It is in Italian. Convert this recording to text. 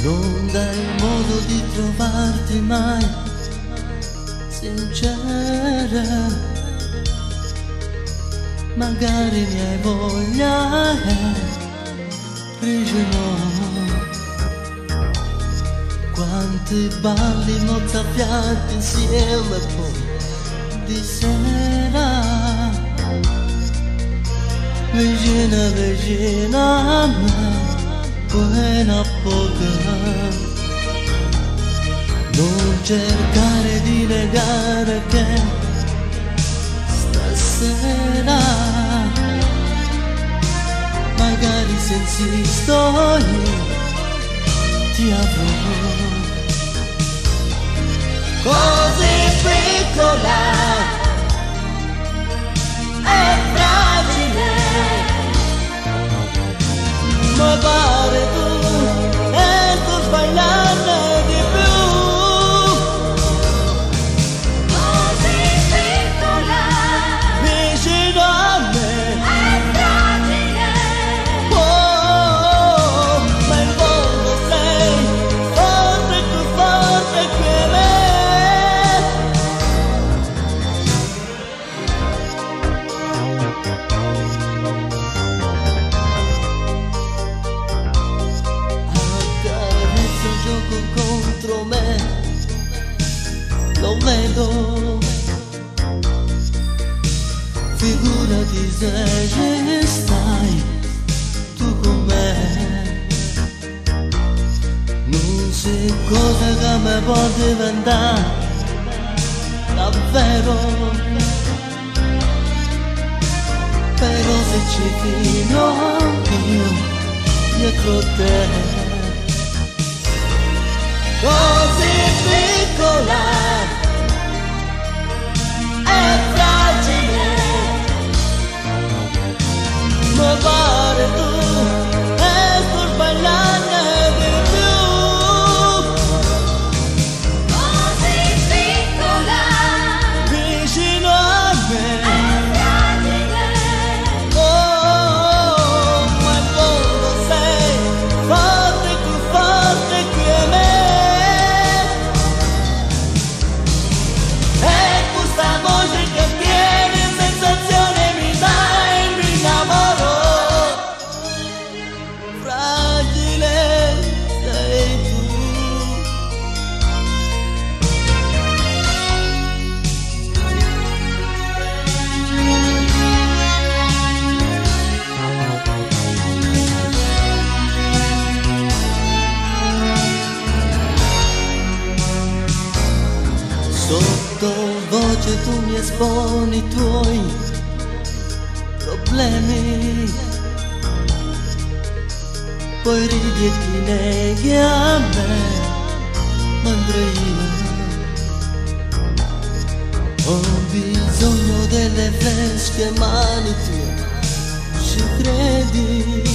Non dai modo di trovarti mai sincera, magari ne hai voglia, no. Quanti balli mozzafiati insieme poi di sera, vicina vicina a me, buona poca. Non cercare di negare che stasera magari se insisto io ti avrò. Così piccola e fragile, ma pare tu e sto sbagliando di più. Così piccola, vicino a me, è fragile. Oh, ma in fondo sei forte, più forte che me. Accarezzo il gioco contro me, lo vedo. Figurati se ci stai tu con me. Non si cosa che mi può diventare davvero, però se ci fino io dietro te. Così piccola e fragile, ma pare tu e sto sbagliando di più. Così piccola, vicino a me, è fragile. Oh, ma in fondo sei forte, più forte che me. E questa voce che tiene sensazione mi dà e mi innamoro. Fragile sei tu. Sottovoce tu mi esponi i tuoi problemi, poi ridi e ti neghi a me, mentre io ho bisogno delle fresche mani tue, ci credi?